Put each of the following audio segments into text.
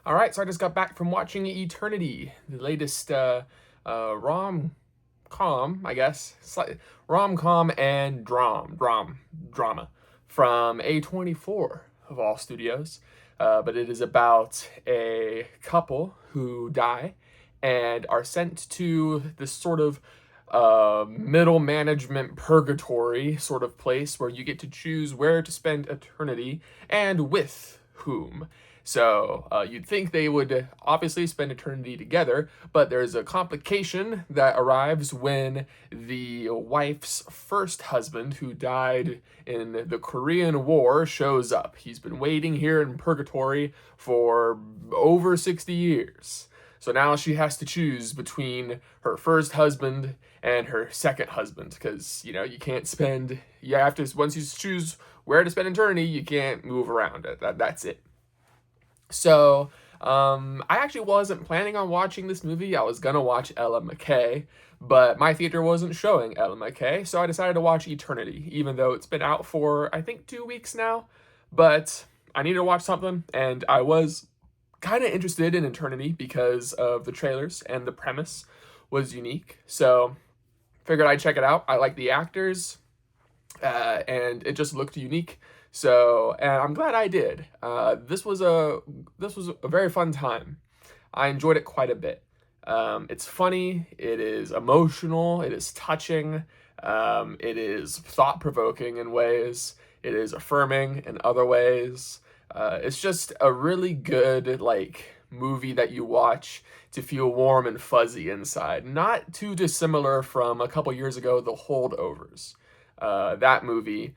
All right, so I just got back from watching Eternity, the latest rom-com, I guess, rom-com and drama from A24 of all studios. But it is about a couple who die and are sent to this sort of middle management purgatory sort of place where you get to choose where to spend eternity and with whom. So you'd think they would obviously spend eternity together, but there's a complication that arrives when the wife's first husband, who died in the Korean War, shows up. He's been waiting here in purgatory for over 60 years. So now she has to choose between her first husband and her second husband because, you can't spend, you have to, once you choose where to spend eternity, you can't move around it. That's it. So, I actually wasn't planning on watching this movie. I was gonna watch Ella McKay, but my theater wasn't showing Ella McKay, so I decided to watch Eternity, even though it's been out for, I think, 2 weeks now. But I needed to watch something, and I was kind of interested in Eternity because of the trailers and the premise was unique. So, figured I'd check it out. I like the actors, and it just looked unique. So, and I'm glad I did. This was a very fun time. I enjoyed it quite a bit. It's funny. It is emotional. It is touching. It is thought provoking in ways. It is affirming in other ways. It's just a really good movie that you watch to feel warm and fuzzy inside. Not too dissimilar from a couple years ago, The Holdovers. That movie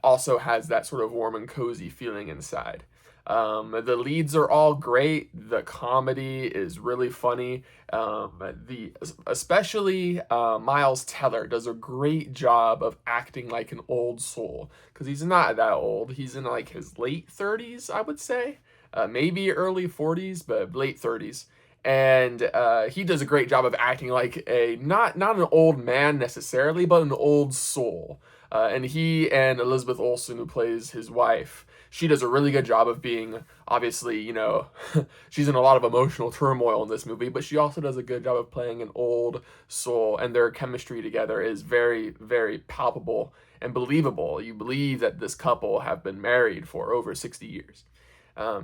also has that sort of warm and cozy feeling inside. The leads are all great. The comedy is really funny. The especially Miles Teller does a great job of acting like an old soul because he's not that old. He's in his late 30s, I would say, maybe early 40s, but late 30s. And he does a great job of acting like a not an old man necessarily, but an old soul. And he and Elizabeth Olsen, who plays his wife, she does a really good job of being, obviously, she's in a lot of emotional turmoil in this movie, but she also does a good job of playing an old soul, and their chemistry together is very, very palpable and believable. You believe that this couple have been married for over 60 years.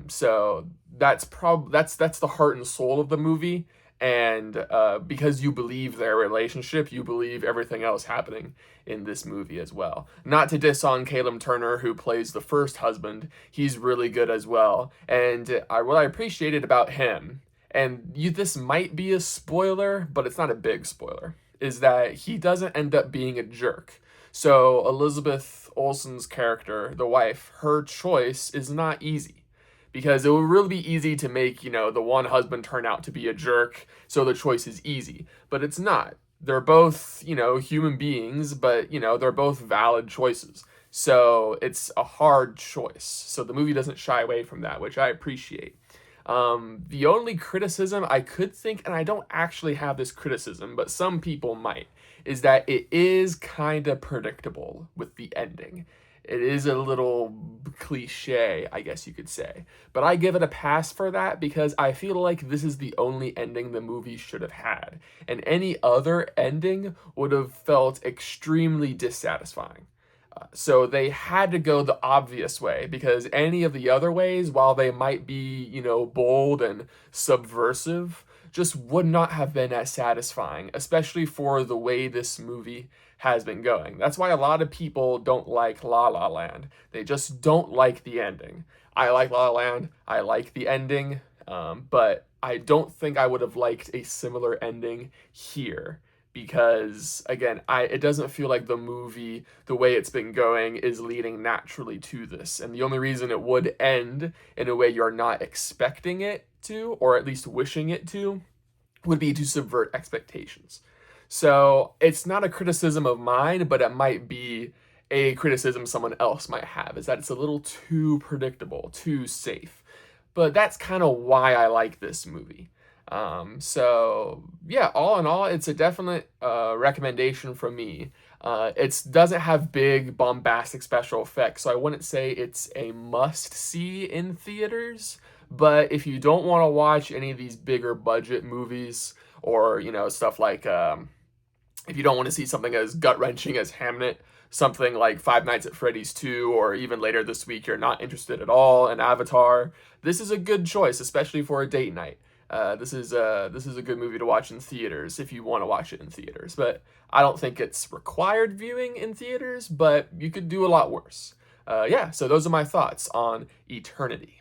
So that's the heart and soul of the movie, and because you believe their relationship, you believe everything else happening in this movie as well. Not to diss on Caleb Turner, who plays the first husband, he's really good as well. And what I appreciated about him, and this might be a spoiler, but it's not a big spoiler, is that he doesn't end up being a jerk. So Elizabeth Olsen's character, the wife, her choice is not easy because it would really be easy to make, the one husband turn out to be a jerk, so the choice is easy. But it's not. They're both, human beings, but, they're both valid choices. So it's a hard choice. So the movie doesn't shy away from that, which I appreciate. The only criticism I could think, and I don't actually have this criticism, but some people might, is that it is kind of predictable with the ending. It is a little cliche, I guess you could say. But I give it a pass for that because I feel like this is the only ending the movie should have had. And any other ending would have felt extremely dissatisfying. So they had to go the obvious way because any of the other ways, while they might be, bold and subversive, just would not have been as satisfying, especially for the way this movie has been going. That's why a lot of people don't like La La Land. They just don't like the ending. I like La La Land. I like the ending, but I don't think I would have liked a similar ending here because again, it doesn't feel like the movie, the way it's been going, is leading naturally to this. And the only reason it would end in a way you're not expecting it to, or at least wishing it to, would be to subvert expectations. So it's not a criticism of mine, but it might be a criticism someone else might have, is that it's a little too predictable, too safe. But that's kind of why I like this movie. So yeah, all in all, it's a definite recommendation from me. It doesn't have big bombastic special effects, so I wouldn't say it's a must see in theaters, But if you don't want to watch any of these bigger budget movies, or stuff like if you don't want to see something as gut-wrenching as Hamnet, something like Five Nights at Freddy's 2, or even later this week you're not interested at all in Avatar, this is a good choice, especially for a date night. This is a good movie to watch in theaters if you want to watch it in theaters. But I don't think it's required viewing in theaters, but you could do a lot worse. Yeah, so those are my thoughts on Eternity.